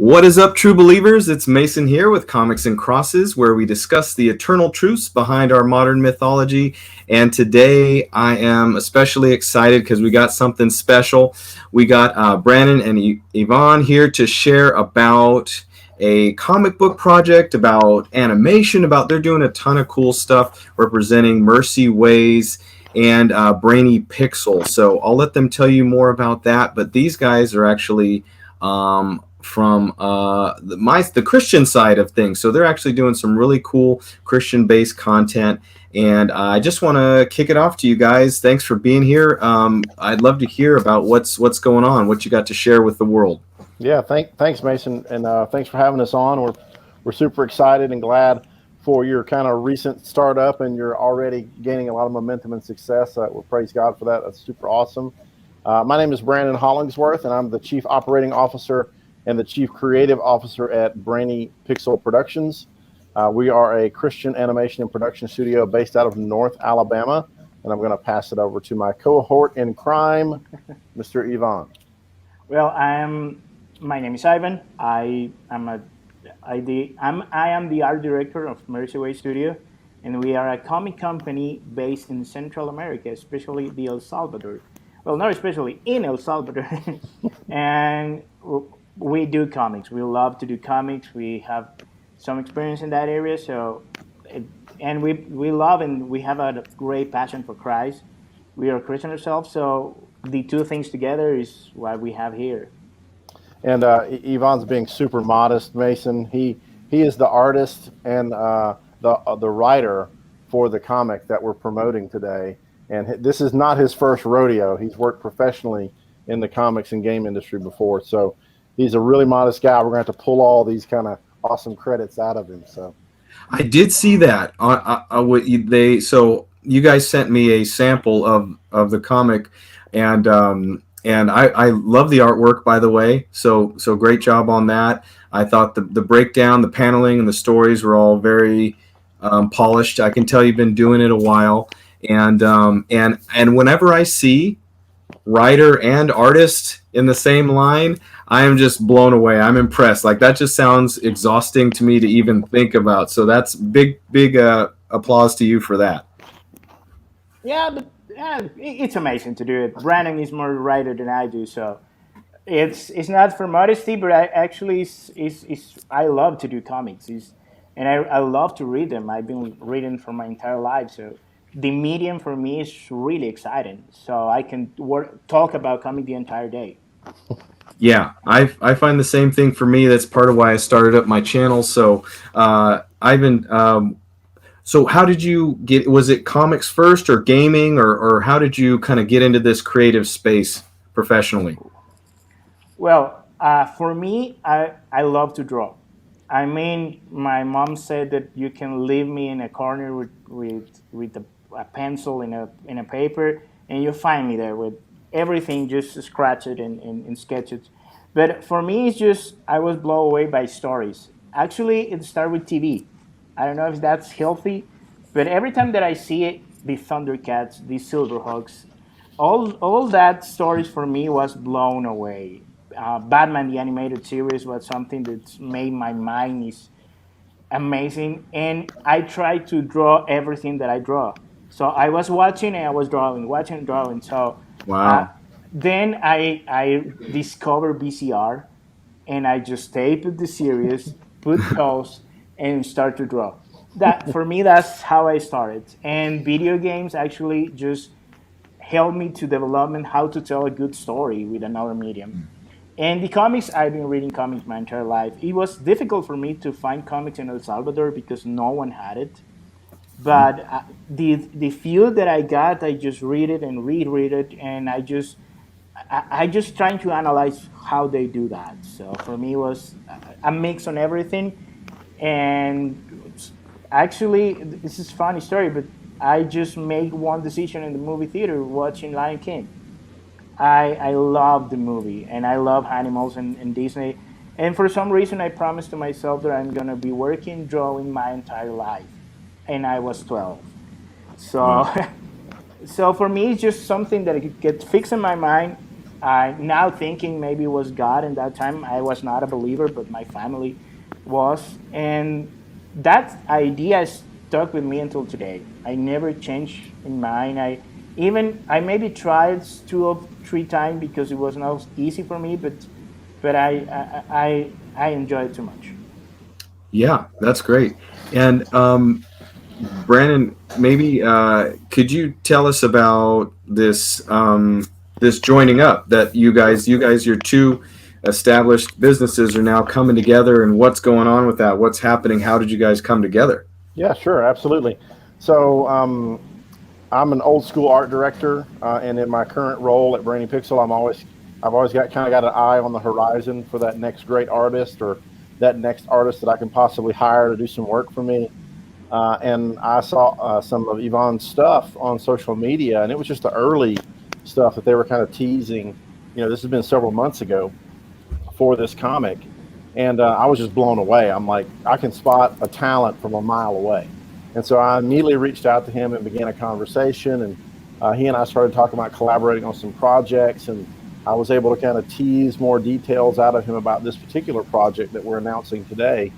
What is up, true believers? It's Mason here with Comics and Crosses, where we discuss the eternal truths behind our modern mythology. And today I am especially excited because we got something special. We got Brandon and Yvonne here to share about a comic book project, about animation, about they're doing a ton of cool stuff representing Mercy Ways and Brainy Pixel. So I'll let them tell you more about that. But these guys are actually from the Christian side of things. So they're actually doing some really cool Christian-based content. And I just want to kick it off to you guys. Thanks for being here. I'd love to hear about what's going on, what you got to share with the world. Yeah, thanks, Mason, and thanks for having us on. We're super excited and glad for your kind of recent startup, and you're already gaining a lot of momentum and success. We praise God for that. That's super awesome. My name is Brandon Hollingsworth, and I'm the Chief Operating Officer and the Chief Creative Officer at Brainy Pixel Productions. We are a Christian animation and production studio based out of North Alabama, and I'm going to pass it over to my cohort in crime, Mr. Yvonne. Well, my name is Ivan. I am the art director of Mercy Studio, and we are a comic company based in Central America, especially the El Salvador. Well, not especially in El Salvador, and we do comics. We love to do comics. We have some experience in that area, and we love and we have a great passion for Christ. We are Christian ourselves, so the two things together is what we have here. And Yvonne's being super modest, Mason. He is the artist and the writer for the comic that we're promoting today. And this is not his first rodeo. He's worked professionally in the comics and game industry before. So he's a really modest guy. We're going to have to pull all these kind of awesome credits out of him. So I did see that. So you guys sent me a sample of the comic, and I love the artwork, by the way. So great job on that. I thought the breakdown, the paneling, and the stories were all very polished. I can tell you've been doing it a while, and whenever I see writer and artist in the same line, I am just blown away. I'm impressed. Like, that just sounds exhausting to me to even think about. So that's big applause to you for that. Yeah, but it's amazing to do it. Brandon is more writer than I do, so it's not for modesty, but I actually I love to do comics. And I love to read them. I've been reading for my entire life, so the medium for me is really exciting. So I can talk about comic the entire day. Yeah, I find the same thing for me. That's part of why I started up my channel. So I've been. So how did you get? Was it comics first, or gaming, or how did you kind of get into this creative space professionally? Well, for me, I love to draw. I mean, my mom said that you can leave me in a corner with a pencil in a paper, and you'll find me there with everything, just scratch it and sketch it. But for me, it's just I was blown away by stories. Actually, it started with TV. I don't know if that's healthy, but every time that I see it, the Thundercats, the Silverhawks, all that stories for me was blown away. Batman the animated series was something that made my mind is amazing, and I try to draw everything that I draw. So I was watching and I was drawing, watching and drawing. So uh, Wow. then I discovered VCR, and I just taped the series, put pause, and start to draw. That for me, that's how I started. And video games actually just helped me to development how to tell a good story with another medium. And the comics, I've been reading comics my entire life. It was difficult for me to find comics in El Salvador because no one had it. But the few that I got, I just read it and reread it, and I just trying to analyze how they do that. So for me, it was a mix on everything. And actually, this is a funny story, but I just made one decision in the movie theater watching Lion King. I love the movie and I love animals and Disney. And for some reason, I promised to myself that I'm gonna be working drawing my entire life, and I was 12. So Wow. so for me, it's just something that I could get fixed in my mind, Now thinking maybe it was God. In that time, I was not a believer, but my family was, and that idea stuck with me until today. I never changed in mind. I maybe tried 2 or 3 times because it was not easy for me, but I enjoy it too much. Yeah, that's great. And Brandon, maybe could you tell us about this joining up that your two established businesses are now coming together, and what's going on with that? What's happening? How did you guys come together? Yeah, sure, absolutely. So I'm an old school art director, and in my current role at Brainy Pixel, I've always got kind of got an eye on the horizon for that next great artist or that next artist that I can possibly hire to do some work for me. And I saw some of Yvonne's stuff on social media, and it was just the early stuff that they were kind of teasing. This has been several months ago for this comic, and I was just blown away. I'm like, I can spot a talent from a mile away, and so I immediately reached out to him and began a conversation. And he and I started talking about collaborating on some projects, and I was able to kind of tease more details out of him about this particular project that we're announcing today.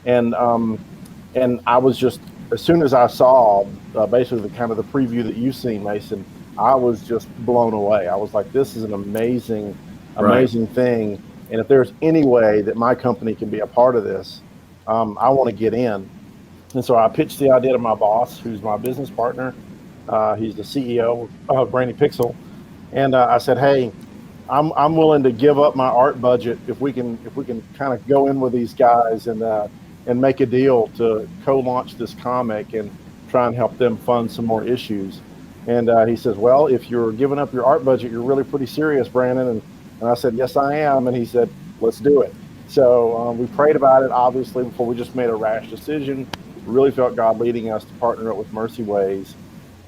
And I was just, as soon as I saw basically the kind of the preview that you've seen, Mason, I was just blown away. I was like, this is an amazing, Right. amazing thing. And if there's any way that my company can be a part of this, I want to get in. And so I pitched the idea to my boss, who's my business partner. He's the CEO of Brainy Pixel. And I said, hey, I'm willing to give up my art budget if we can kind of go in with these guys and make a deal to co-launch this comic and try and help them fund some more issues. And he says, well, if you're giving up your art budget, you're really pretty serious, Brandon. And I said, yes, I am. And he said, let's do it. So we prayed about it, obviously, before we just made a rash decision. We really felt God leading us to partner up with Mercy Ways.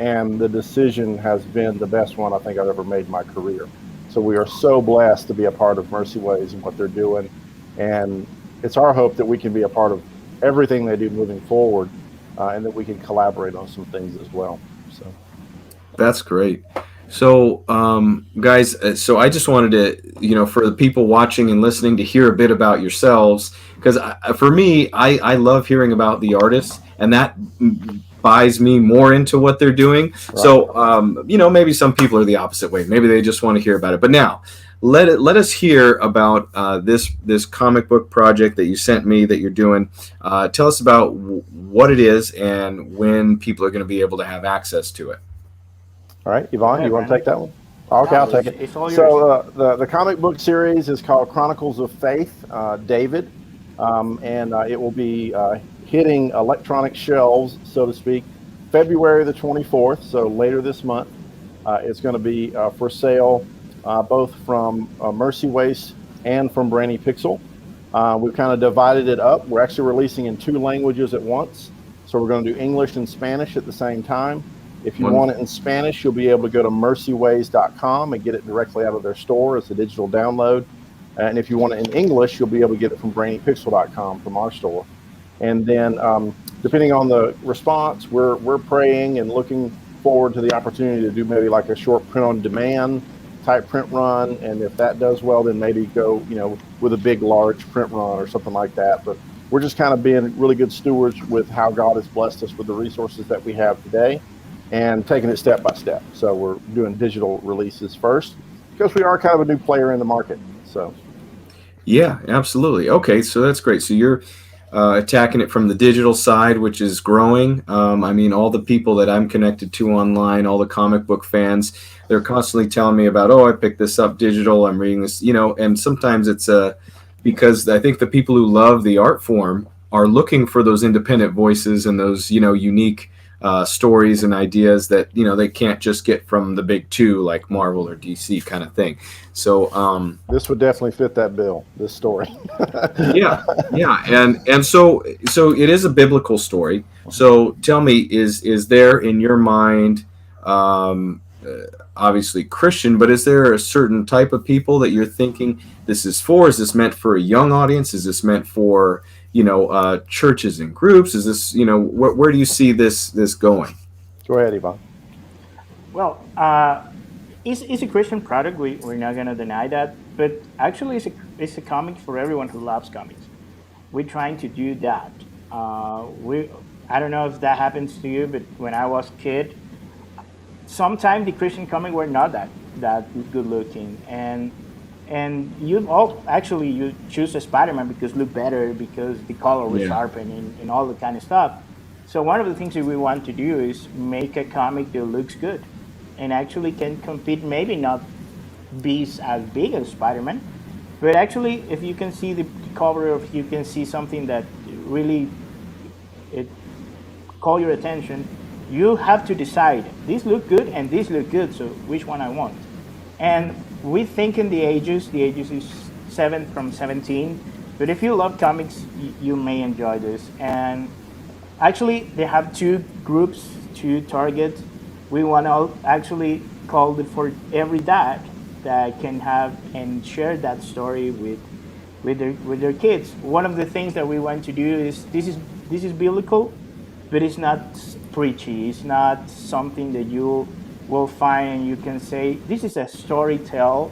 And the decision has been the best one I think I've ever made in my career. So we are so blessed to be a part of Mercy Ways and what they're doing. And it's our hope that we can be a part of everything they do moving forward, and that we can collaborate on some things as well. So That's great. So, guys, so I just wanted to, for the people watching and listening to hear a bit about yourselves, because for me, I love hearing about the artists, and that buys me more into what they're doing. right. So, maybe some people are the opposite way. Maybe they just want to hear about it. But now, let us hear about this comic book project that you sent me that you're doing. Tell us about what it is and when people are going to be able to have access to it. All right, Go Yvonne, you ahead, want to take Brandon. that one? Okay, I'll No, take it's, it. it's all yours. So the comic book series is called Chronicles of Faith, David, and it will be hitting electronic shelves, so to speak, February the 24th. So later this month, it's going to be for sale, both from Mercy Waste and from Brainy Pixel. We've kind of divided it up. We're actually releasing in 2 languages at once. So we're going to do English and Spanish at the same time. If you want Wonderful. it in Spanish, you'll be able to go to mercyways.com and get it directly out of their store as a digital download. And if you want it in English, you'll be able to get it from brainypixel.com from our store. And then, depending on the response, we're praying and looking forward to the opportunity to do maybe like a short print on demand type print run. And if that does well, then maybe go, with a big, large print run or something like that. But we're just kind of being really good stewards with how God has blessed us with the resources that we have today and taking it step by step. So we're doing digital releases first because we are kind of a new player in the market. So Yeah, absolutely. Okay, so that's great. So you're attacking it from the digital side, which is growing. I mean, all the people that I'm connected to online, all the comic book fans, they're constantly telling me about, oh, I picked this up digital. I'm reading this, and sometimes it's because I think the people who love the art form are looking for those independent voices and those, unique stories and ideas that they can't just get from the big two like Marvel or DC kind of thing. So this would definitely fit that bill, this story. yeah, yeah, and so it is a biblical story. So tell me, is there in your mind, obviously Christian, but is there a certain type of people that you're thinking this is for? Is this meant for a young audience? Is this meant for churches and groups? Is this where do you see this going? Go ahead, Yvonne. Well, It's a Christian product. We're not gonna deny that, but actually, it's a comic for everyone who loves comics. We're trying to do that. We I don't know if that happens to you, but when I was kid, sometimes the Christian comic were not that good looking, and you all actually you choose a Spider-Man because look better, because the color was Yeah. sharpened, and all the kind of stuff. So one of the things that we want to do is make a comic that looks good and actually can compete, maybe not be as big as Spider-Man, but actually if you can see the cover, if you can see something that really it call your attention, you have to decide these look good and these look good, so which one I want. And we think in the ages is 7 from 17, but if you love comics, you may enjoy this. And actually they have two groups to target. We want to actually call it for every dad that can have and share that story with their kids. One of the things that we want to do is this is biblical, but it's not preachy. It's not something that you will find and you can say this is a story tell.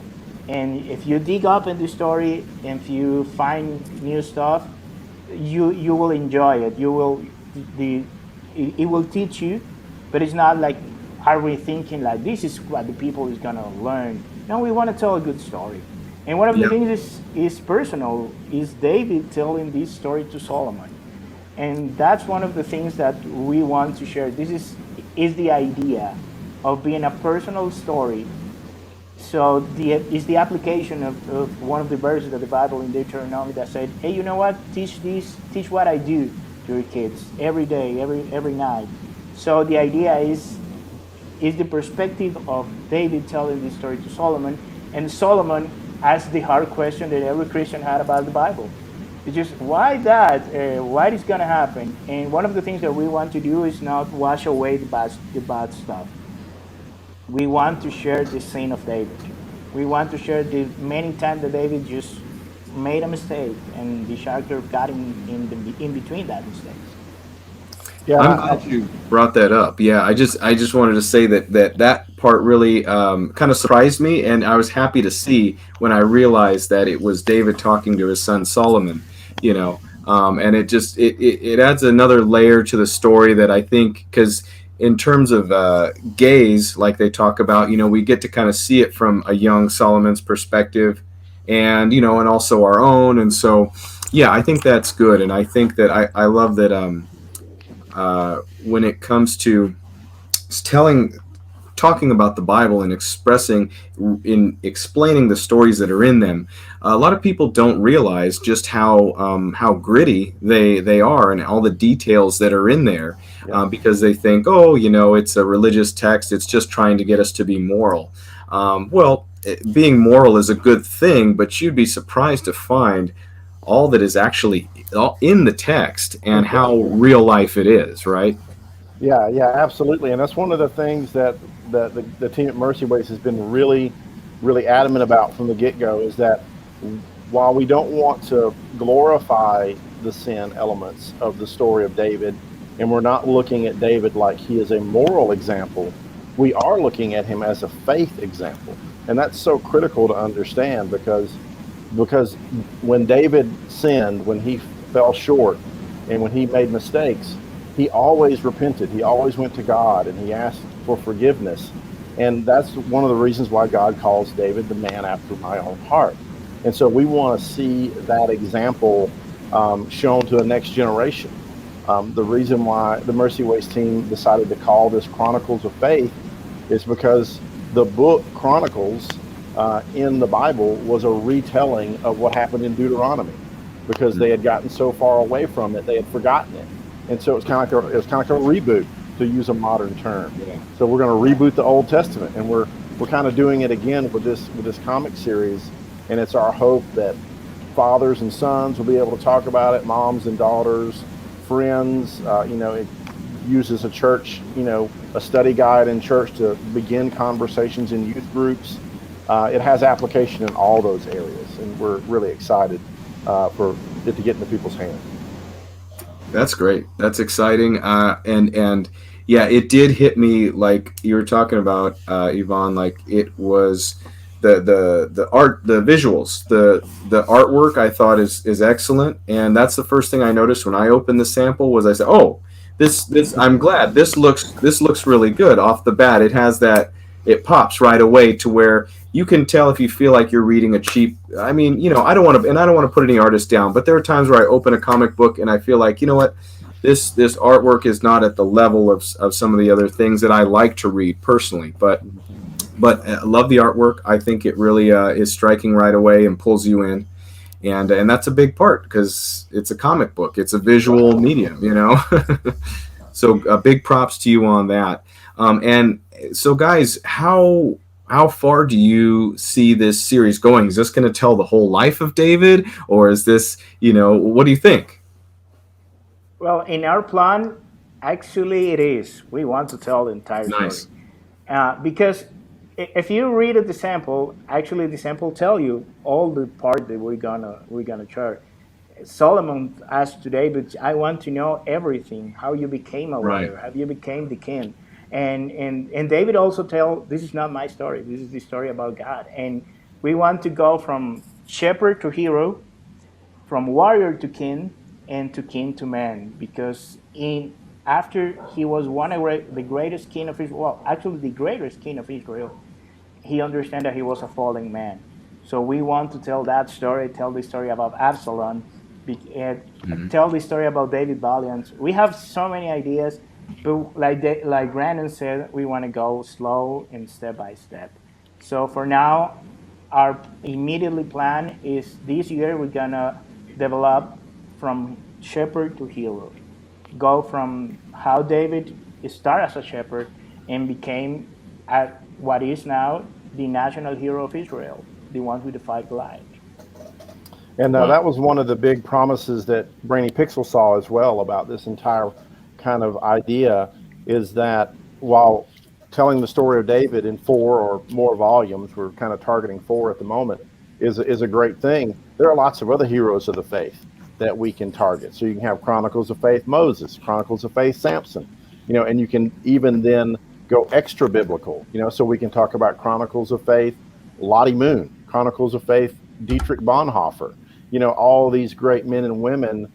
And if you dig up in the story, if you find new stuff, you will enjoy it. You will the it will teach you, but it's not like are we thinking like this is what the people is gonna learn. No, we want to tell a good story. And one of the Yeah. things is personal. Is David telling this story to Solomon? And that's one of the things that we want to share. This is the idea of being a personal story. So the is the application of one of the verses of the Bible in Deuteronomy that said, "Hey, you know what? Teach what I do to your kids every day, every night." So the idea is the perspective of David telling this story to Solomon, and Solomon asked the hard question that every Christian had about the Bible. It's just why that? Why is going to happen? And one of the things that we want to do is not wash away the bad stuff. We want to share the sin of David. We want to share the many times that David just made a mistake and the character got in between that mistakes. Yeah, I'm glad you brought that up. Yeah, I just wanted to say that part really kind of surprised me, and I was happy to see when I realized that it was David talking to his son Solomon. You know, and it adds another layer to the story that I think because in terms of gaze, like they talk about, we get to kind of see it from a young Solomon's perspective, and and also our own, and so yeah, I think that's good, and I think that I love that. When it comes to telling talking about the Bible and explaining the stories that are in them, a lot of people don't realize just how gritty they are and all the details that are in there, yeah, because they think, oh, it's a religious text, it's just trying to get us to be moral. Well, being moral is a good thing, but you'd be surprised to find all that is actually in the text and how real life it is, right? yeah, yeah, absolutely. And that's one of the things that the team at Mercy Ways has been really, really adamant about from the get go is that while we don't want to glorify the sin elements of the story of David, and we're not looking at David like he is a moral example, we are looking at him as a faith example. And that's so critical to understand because when David sinned, when he fell short, and when he made mistakes, he always repented. He always went to God and he asked for forgiveness. And that's one of the reasons why God calls David the man after my own heart. And so we want to see that example shown to the next generation. The reason why the Mercy Ways team decided to call this Chronicles of Faith is because the book Chronicles in the Bible was a retelling of what happened in Deuteronomy, because they had gotten so far away from it, they had forgotten it, and so it was kind of like a reboot, to use a modern term. Yeah. So we're going to reboot the Old Testament, and we're kind of doing it again with this comic series, and it's our hope that fathers and sons will be able to talk about it, moms and daughters, friends. It uses a church, a study guide in church to begin conversations in youth groups. It has application in all those areas, and we're really excited for it to get into people's hands. That's great. That's exciting. And Yeah, it did hit me like you were talking about, Yvonne. Like it was the art, the visuals, the artwork. I thought is excellent, and that's the first thing I noticed when I opened the sample. Was I said, "Oh, this I'm glad this looks really good off the bat." It has that, it pops right away to where you can tell if you feel like you're reading a cheap. I mean, I don't want to put any artist down, but there are times where I open a comic book and I feel like, you know what, this artwork is not at the level of some of the other things that I like to read personally, but I love the artwork. I think it really is striking right away and pulls you in, and that's a big part because it's a comic book, it's a visual medium, So big props to you on that. And so, guys, how far do you see this series going? Is this going to tell the whole life of David, or is this, what do you think? Well, in our plan, actually, it is. We want to tell the entire story. Nice. Because if you read the sample, actually the sample tell you all the part that we're gonna share. Solomon asked to David, "I want to know everything. How you became a Right. warrior, how you became the king." And David also tell, "This is not my story. This is the story about God." And we want to go from shepherd to hero, from warrior to king, and to king to man, because in after he was one of the greatest king of Israel, well, actually the greatest king of Israel, he understand that he was a falling man. So we want to tell that story, tell the story about Absalom, and Mm-hmm. tell the story about David Valiant. We have so many ideas, but like Brandon said, we want to go slow and step by step. So for now, our immediately plan is this year we're gonna develop from shepherd to hero, go from how David started as a shepherd and became at what is now the national hero of Israel, the one who defied Goliath. And Wow. that was one of the big promises that Brainy Pixel saw as well about this entire kind of idea, is that while telling the story of David in 4 or more volumes, we're kind of targeting 4 at the moment, is a great thing. There are lots of other heroes of the faith that we can target. So you can have Chronicles of Faith Moses, Chronicles of Faith Samson, and you can even then go extra biblical, so we can talk about Chronicles of Faith Lottie Moon, Chronicles of Faith Dietrich Bonhoeffer, all these great men and women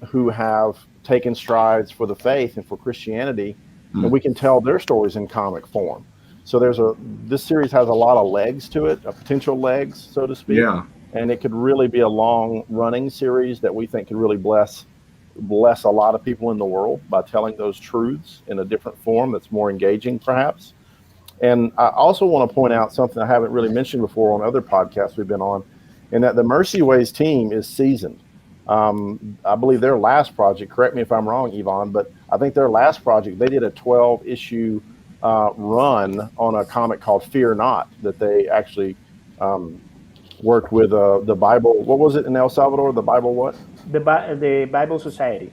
who have taken strides for the faith and for Christianity, and we can tell their stories in comic form. So this series has a lot of legs to it, potential legs, so to speak, Yeah. and it could really be a long running series that we think could really bless a lot of people in the world by telling those truths in a different form that's more engaging, perhaps. And I also want to point out something I haven't really mentioned before on other podcasts we've been on, and that the Mercy Ways team is seasoned. I believe their last project, correct me if I'm wrong, Yvonne, but I think their last project, they did a 12 issue run on a comic called Fear Not, that they actually worked with the Bible. What was it in El Salvador? The Bible what? The Bible Society.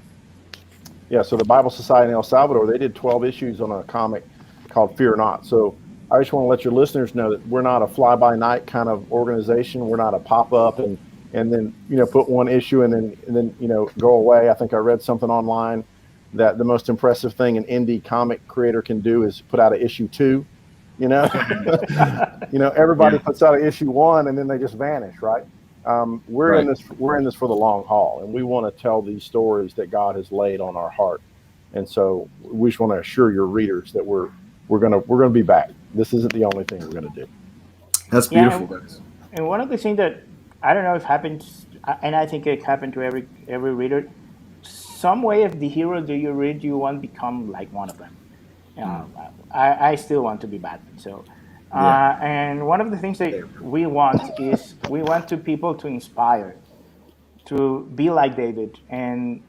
Yeah, so the Bible Society in El Salvador, they did 12 issues on a comic called Fear Not. So I just want to let your listeners know that we're not a fly-by-night kind of organization. We're not a pop-up and then put one issue and then go away. I think I read something online that the most impressive thing an indie comic creator can do is put out an issue 2. Everybody puts out an issue 1 and then they just vanish, right? We're in this for the long haul, and we want to tell these stories that God has laid on our heart. And so we just want to assure your readers that we're gonna be back. This isn't the only thing we're gonna do. That's Yeah, beautiful, guys. and one of the things that I don't know if happens, and I think it happened to every reader. Some way of the hero that you read, you want to become like one of them. Uh, I still want to be Batman. So, Yeah. and one of the things that we want is we want to people to inspire, to be like David, and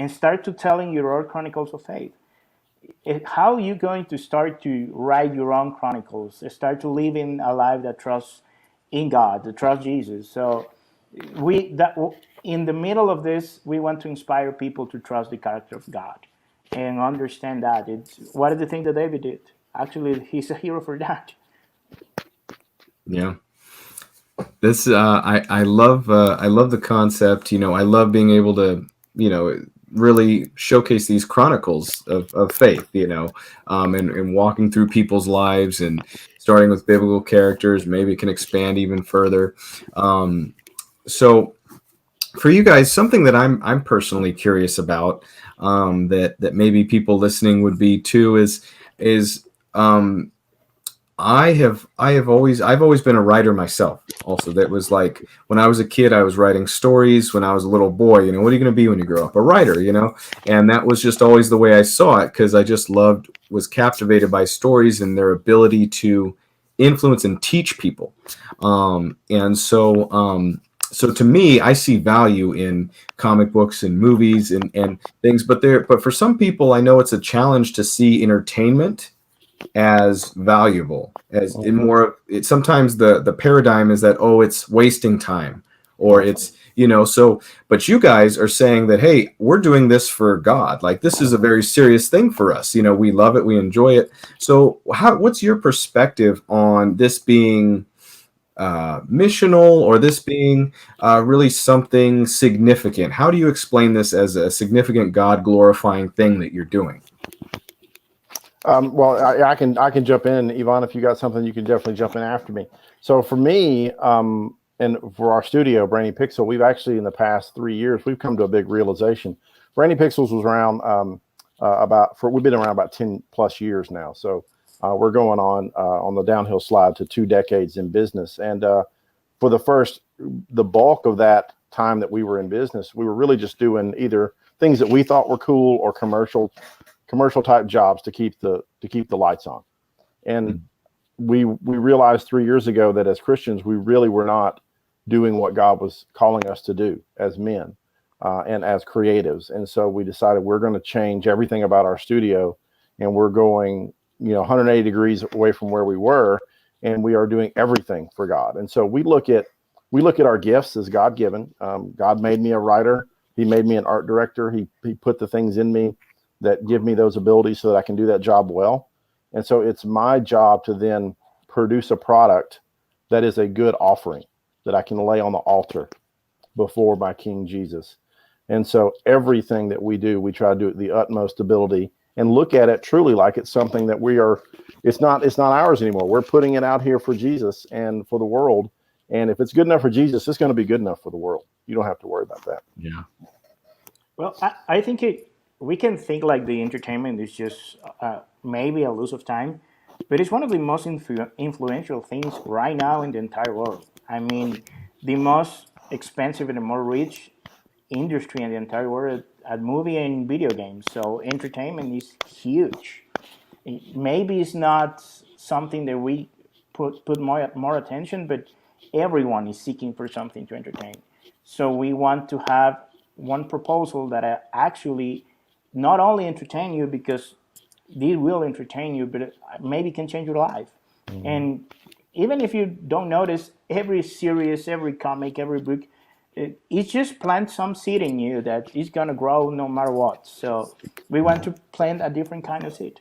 start to telling your own chronicles of faith. How are you going to start to write your own chronicles? Start to live in a life that trusts in God, that trusts Jesus. So we that in the middle of this, we want to inspire people to trust the character of God and understand that it's what is the thing that David did. Actually, he's a hero for that. Yeah. This I love the concept. I love being able to really showcase these chronicles of faith, and walking through people's lives and starting with biblical characters. Maybe it can expand even further. So for you guys, something that I'm personally curious about, that maybe people listening would be too, is I've always been a writer myself. Also, that was like when I was a kid, I was writing stories. When I was a little boy, what are you going to be when you grow up? A writer, and that was just always the way I saw it, because I just was captivated by stories and their ability to influence and teach people. So to me, I see value in comic books and movies and things, but for some people, I know it's a challenge to see entertainment as valuable as in more. Sometimes the paradigm is that, oh, it's wasting time, or it's so. But you guys are saying that, hey, we're doing this for God. Like, this is a very serious thing for us. We love it, we enjoy it. So what's your perspective on this being missional, or this being really something significant? How do you explain this as a significant, God glorifying thing that you're doing? Well, I can jump in, Yvonne. If you got something, you can definitely jump in after me. So for me, and for our studio, Brainy Pixel, we've actually, in the past 3 years, we've come to a big realization. Brainy Pixels was around we've been around about 10 plus years now. So we're going on the downhill slide to 2 decades in business. And for the bulk of that time that we were in business, we were really just doing either things that we thought were cool or commercial type jobs to keep the lights on. And we realized 3 years ago that as Christians, we really were not doing what God was calling us to do as men and as creatives. And so we decided we're going to change everything about our studio, and we're going 180 degrees away from where we were, and we are doing everything for God. And so we look at our gifts as God given. God made me a writer. He made me an art director. He put the things in me that give me those abilities so that I can do that job well. And so it's my job to then produce a product that is a good offering that I can lay on the altar before my King Jesus. And so everything that we do, we try to do it the utmost ability and look at it truly like it's something that it's not ours anymore. We're putting it out here for Jesus and for the world. And if it's good enough for Jesus, it's going to be good enough for the world. You don't have to worry about that. Yeah. Well, I think we can think like the entertainment is just maybe a lose of time, but it's one of the most influential things right now in the entire world. I mean, the most expensive and the more rich industry in the entire world at movie and video games. So entertainment is huge. Maybe it's not something that we put more attention, but everyone is seeking for something to entertain. So we want to have one proposal that actually not only entertain you, because they will entertain you, but it maybe can change your life. Mm-hmm. And even if you don't notice, every series, every comic, every book, it's just plant some seed in you that is going to grow no matter what. So we want to plant a different kind of seed.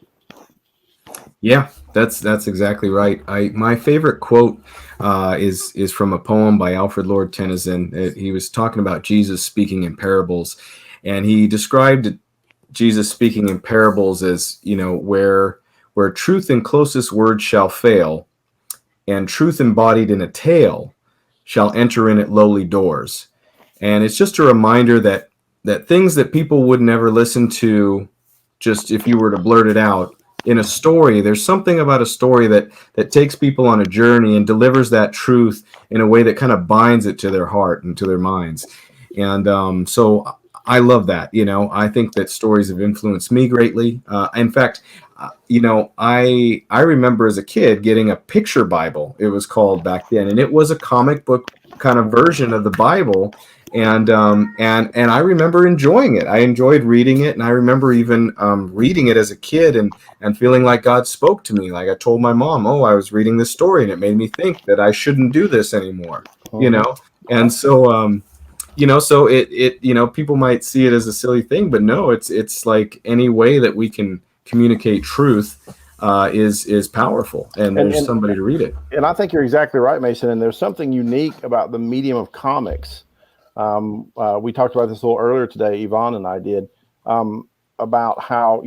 Yeah, that's exactly right. My favorite quote is from a poem by Alfred Lord Tennyson. He was talking about Jesus speaking in parables, and he described Jesus speaking in parables as, where truth in closest words shall fail, and truth embodied in a tale shall enter in at lowly doors. And it's just a reminder that things that people would never listen to, just if you were to blurt it out, in a story, there's something about a story that takes people on a journey and delivers that truth in a way that kind of binds it to their heart and to their minds. And so I love that. I think that stories have influenced me greatly. In fact, I remember as a kid getting a picture Bible, it was called back then, and it was a comic book kind of version of the Bible. And I remember enjoying it. I enjoyed reading it, and I remember even reading it as a kid and feeling like God spoke to me. Like, I told my mom, "Oh, I was reading this story, and it made me think that I shouldn't do this anymore." And so so it people might see it as a silly thing, but no, it's like any way that we can communicate truth is powerful, and there's somebody to read it. And I think you're exactly right, Mason. And there's something unique about the medium of comics. We talked about this a little earlier today, Yvonne and I did. about how,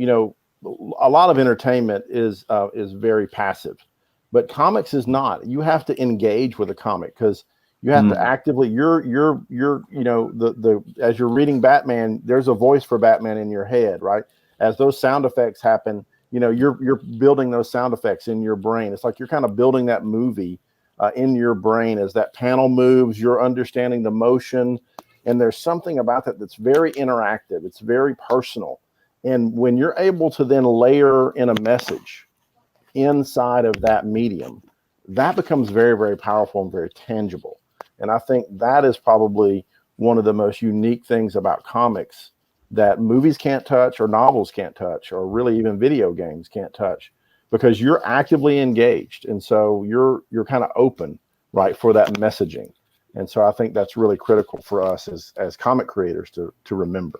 a lot of entertainment is very passive, but comics is not. You have to engage with a comic because you have to actively. The as you're reading Batman, there's a voice for Batman in your head, right? As those sound effects happen, you're building those sound effects in your brain. It's like you're kind of building that movie in your brain as that panel moves. You're understanding the motion, and there's something about that that's very interactive. It's very personal. And when you're able to then layer in a message inside of that medium, that becomes very, very powerful and very tangible. And I think that is probably one of the most unique things about comics that movies can't touch, or novels can't touch, or really even video games can't touch, because you're actively engaged. And so you're kind of open, right, for that messaging. And so I think that's really critical for us as comic creators to remember.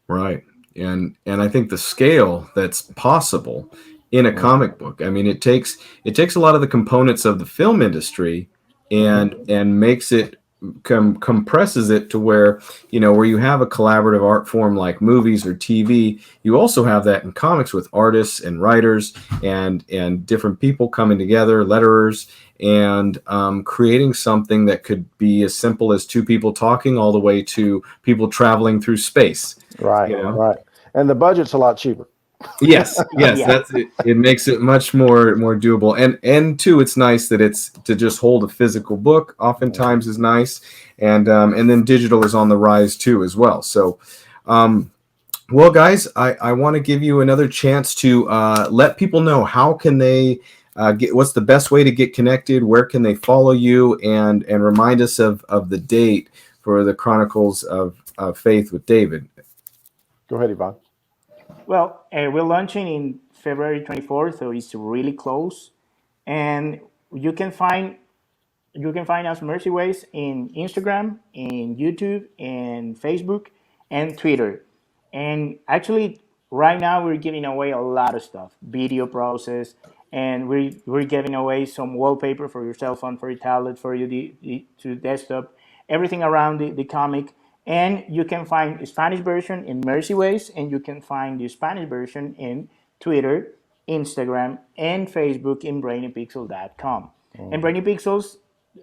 Right. And I think the scale that's possible in a comic book, I mean, it takes a lot of the components of the film industry and makes it compresses it to where, where you have a collaborative art form like movies or TV. You also have that in comics with artists and writers and different people coming together, letterers, and creating something that could be as simple as two people talking all the way to people traveling through space. Right, right. And the budget's a lot cheaper. Yes, Yeah. that's it. It makes it much more doable, and too, it's nice that it's to just hold a physical book. Oftentimes is nice, and then digital is on the rise too as well. So, well, guys, I want to give you another chance to let people know how can they what's the best way to get connected, where can they follow you, and remind us of the date for the Chronicles of Faith with David. Go ahead, Yvonne. Well, we're launching in February 24th, so it's really close. And you can find us Mercy Ways in Instagram, in YouTube, in Facebook, and Twitter. And actually, right now we're giving away a lot of stuff, video process, and we're giving away some wallpaper for your cell phone, for your tablet, for your to desktop, everything around the comic. And you can find the Spanish version in Mercy Ways, and you can find the Spanish version in Twitter, Instagram, and Facebook in brainypixel.com. And Brainy Pixels,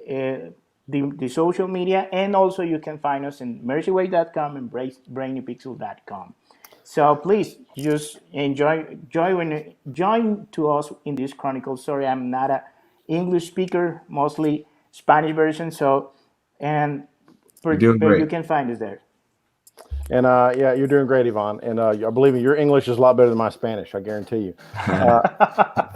the social media, and also you can find us in mercyway.com and brainypixel.com. So please just join to us in this chronicle. Sorry, I'm not a English speaker, mostly Spanish version. So, and You're doing but you great. can find us there. And yeah, you're doing great, Yvonne. And I believe me, your English is a lot better than my Spanish. I guarantee you.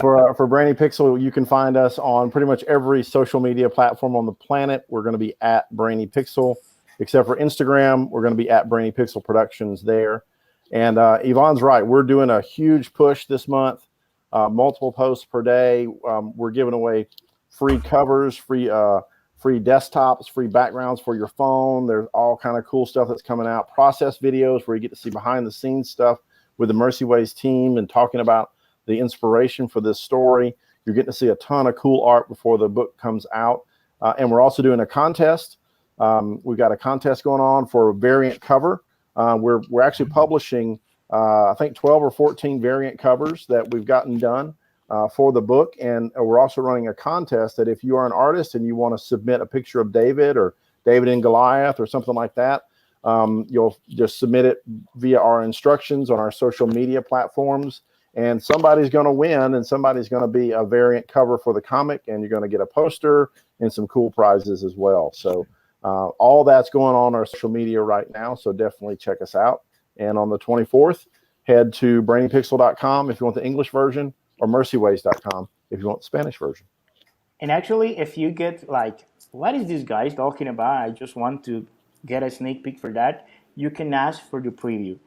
For Brainy Pixel, you can find us on pretty much every social media platform on the planet. We're going to be at Brainy Pixel, except for Instagram. We're going to be at Brainy Pixel Productions there. And Yvonne's right. We're doing a huge push this month. Multiple posts per day. We're giving away free covers, free desktops, free backgrounds for your phone. There's all kind of cool stuff that's coming out. Process videos where you get to see behind the scenes stuff with the Mercy Ways team and talking about the inspiration for this story. You're getting to see a ton of cool art before the book comes out. And we're also doing a contest. We've got a contest going on for a variant cover. We're actually publishing, I think, 12 or 14 variant covers that we've gotten done for the book. And we're also running a contest that if you are an artist and you want to submit a picture of David or David and Goliath or something like that, you'll just submit it via our instructions on our social media platforms. And somebody's going to win, and somebody's going to be a variant cover for the comic, and you're going to get a poster and some cool prizes as well. So all that's going on our social media right now. So definitely check us out. And on the 24th, head to brainypixel.com if you want the English version, or mercyways.com if you want the Spanish version. And actually, if you get like, what is this guy talking about? I just want to get a sneak peek for that. You can ask for the preview.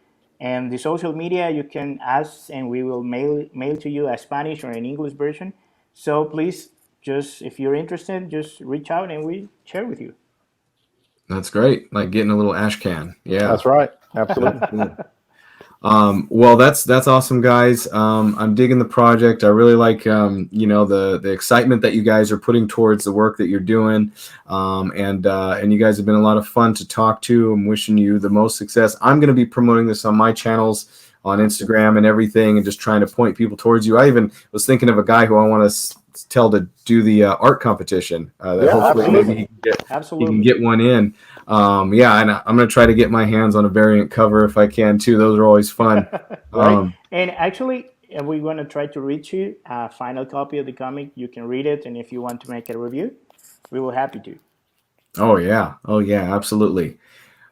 And the social media, you can ask, and we will mail to you a Spanish or an English version. So please, just if you're interested, just reach out and we share with you. That's great. Like getting a little ash can. Yeah. That's right. Absolutely. Well, that's awesome, guys. I'm digging the project. I really like the excitement that you guys are putting towards the work that you're doing, and you guys have been a lot of fun to talk to. I'm wishing you the most success. I'm going to be promoting this on my channels on Instagram and everything, and just trying to point people towards you. I even was thinking of a guy who I want to tell to do the art competition. That Yeah, hopefully absolutely. maybe he can Absolutely. get one in. Yeah, and I'm going to try to get my hands on a variant cover if I can too. Those are always fun. Right. And actually, we're going to try to reach you a final copy of the comic. You can read it, and if you want to make a review, we will happy to. Oh yeah, absolutely.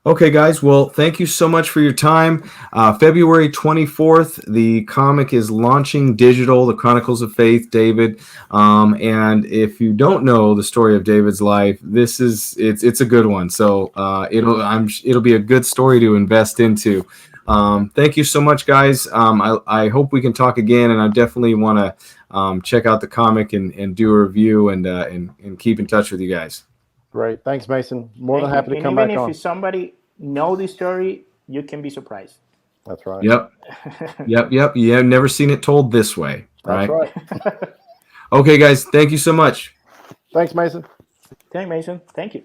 Okay, guys. Well, thank you so much for your time. February 24th, the comic is launching digital, The Chronicles of Faith, David. And if you don't know the story of David's life, it's a good one. So it'll be a good story to invest into. Thank you so much, guys. I hope we can talk again, and I definitely want to check out the comic and do a review and keep in touch with you guys. Great. Thanks, Mason. More than Thank you. happy to And come even back if on. somebody know the story, you can be surprised. That's right. Yep. Yep. Yeah, never seen it told this way, That's right? right. Okay, guys. Thank you so much. Thanks, Mason. Thank you, Mason. Thank you.